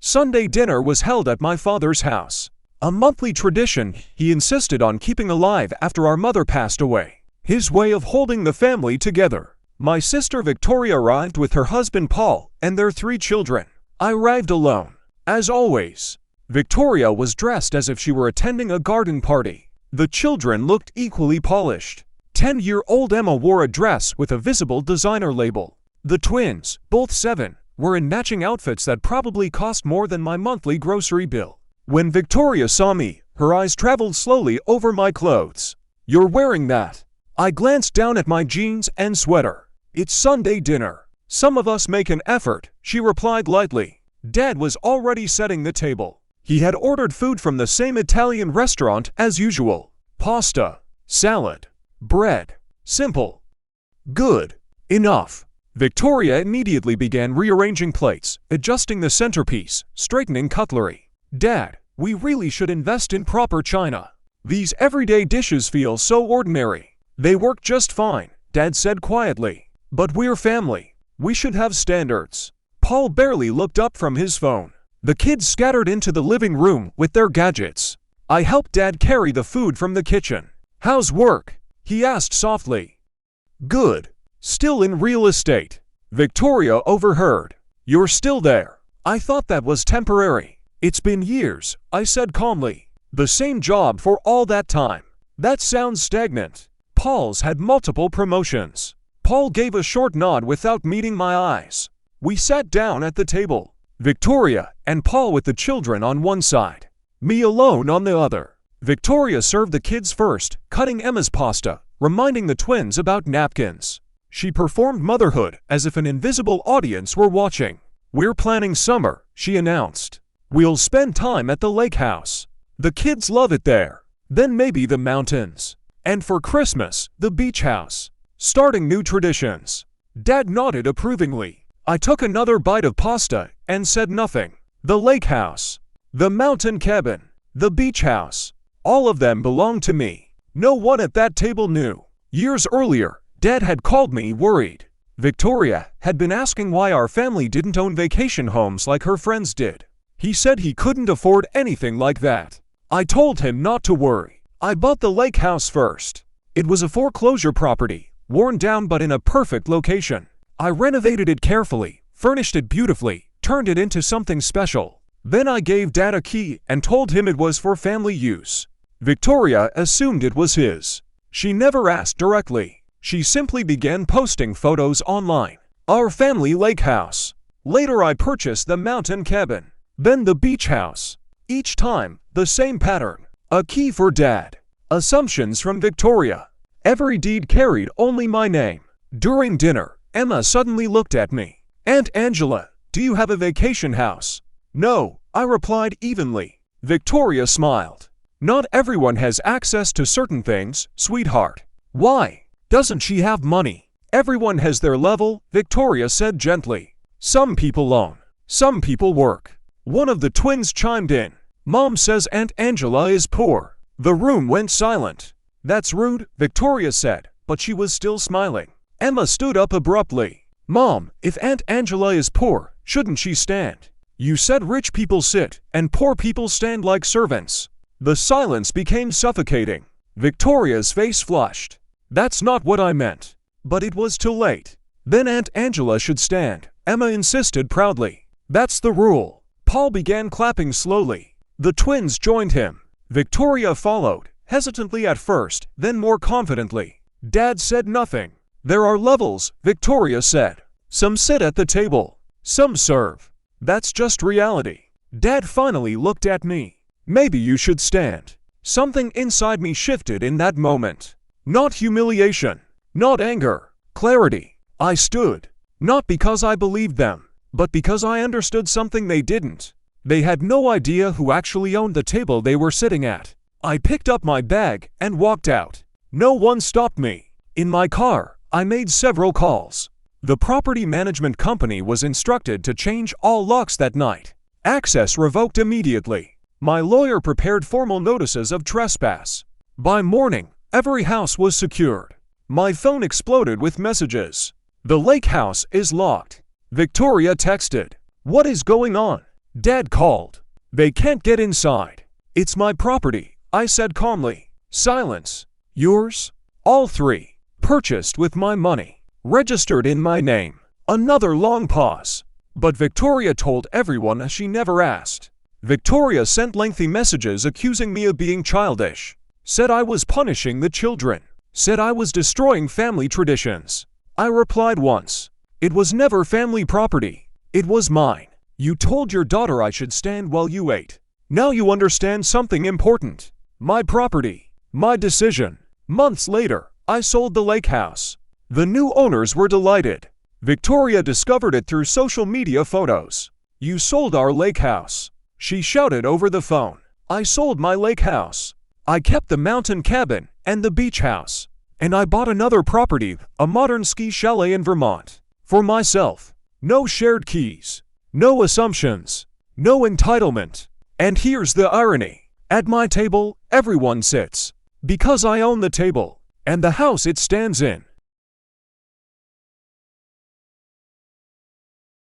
Sunday dinner was held at my father's house. A monthly tradition he insisted on keeping alive after our mother passed away. His way of holding the family together. My sister Victoria arrived with her husband Paul and their 3 children. I arrived alone. As always, Victoria was dressed as if she were attending a garden party. The children looked equally polished. 10-year-old Emma wore a dress with a visible designer label. The twins, both 7, were in matching outfits that probably cost more than my monthly grocery bill. When Victoria saw me, her eyes traveled slowly over my clothes. "You're wearing that?" I glanced down at my jeans and sweater. "It's Sunday dinner. Some of us make an effort," she replied lightly. Dad was already setting the table. He had ordered food from the same Italian restaurant as usual. Pasta, salad, bread. Simple. Good. Enough. Victoria immediately began rearranging plates, adjusting the centerpiece, straightening cutlery. "Dad, we really should invest in proper china. These everyday dishes feel so ordinary." "They work just fine," Dad said quietly. "But we're family. We should have standards." Paul barely looked up from his phone. The kids scattered into the living room with their gadgets. I helped Dad carry the food from the kitchen. "How's work?" he asked softly. "Good. Still in real estate." Victoria overheard. "You're still there. I thought that was temporary." "It's been years," I said calmly. "The same job for all that time." "That sounds stagnant." Paul's had multiple promotions. Paul gave a short nod without meeting my eyes. We sat down at the table. Victoria and Paul with the children on one side, me alone on the other. Victoria served the kids first, cutting Emma's pasta, reminding the twins about napkins. She performed motherhood as if an invisible audience were watching. "We're planning summer," she announced. "We'll spend time at the lake house. The kids love it there. Then maybe the mountains. And for Christmas, the beach house. Starting new traditions." Dad nodded approvingly. I took another bite of pasta and said nothing. The lake house, the mountain cabin, the beach house, all of them belonged to me. No one at that table knew. Years earlier, Dad had called me worried. Victoria had been asking why our family didn't own vacation homes like her friends did. He said he couldn't afford anything like that. I told him not to worry. I bought the lake house first. It was a foreclosure property, worn down but in a perfect location. I renovated it carefully, furnished it beautifully, turned it into something special. Then I gave Dad a key and told him it was for family use. Victoria assumed it was his. She never asked directly. She simply began posting photos online. Our family lake house. Later I purchased the mountain cabin. Then the beach house. Each time, the same pattern. A key for Dad. Assumptions from Victoria. Every deed carried only my name. During dinner, Emma suddenly looked at me. "Aunt Angela, do you have a vacation house?" "No," I replied evenly. Victoria smiled. "Not everyone has access to certain things, sweetheart." "Why? Doesn't she have money?" "Everyone has their level," Victoria said gently. "Some people own. Some people work." One of the twins chimed in. "Mom says Aunt Angela is poor." The room went silent. "That's rude," Victoria said, but she was still smiling. Emma stood up abruptly. "Mom, if Aunt Angela is poor, shouldn't she stand? You said rich people sit and poor people stand like servants." The silence became suffocating. Victoria's face flushed. "That's not what I meant." But it was too late. "Then Aunt Angela should stand," Emma insisted proudly. "That's the rule." Paul began clapping slowly. The twins joined him. Victoria followed, hesitantly at first, then more confidently. Dad said nothing. "There are levels," Victoria said. "Some sit at the table. Some serve. That's just reality." Dad finally looked at me. "Maybe you should stand." Something inside me shifted in that moment. Not humiliation. Not anger. Clarity. I stood. Not because I believed them, but because I understood something they didn't. They had no idea who actually owned the table they were sitting at. I picked up my bag and walked out. No one stopped me. In my car, I made several calls. The property management company was instructed to change all locks that night. Access revoked immediately. My lawyer prepared formal notices of trespass. By morning, every house was secured. My phone exploded with messages. "The lake house is locked." Victoria texted. "What is going on?" Dad called. They can't get inside. It's my property, I said calmly. Silence. Yours? All three. Purchased with my money. Registered in my name. Another long pause. But Victoria told everyone she never asked. Victoria sent lengthy messages accusing me of being childish. Said I was punishing the children. Said I was destroying family traditions. I replied once. It was never family property. It was mine. You told your daughter I should stand while you ate. Now you understand something important. My property. My decision. Months later, I sold the lake house. The new owners were delighted. Victoria discovered it through social media photos. You sold our lake house. She shouted over the phone. I sold my lake house. I kept the mountain cabin and the beach house. And I bought another property, a modern ski chalet in Vermont. For myself. No shared keys. No assumptions. No entitlement. And here's the irony. At my table, everyone sits. Because I own the table. And the house it stands in.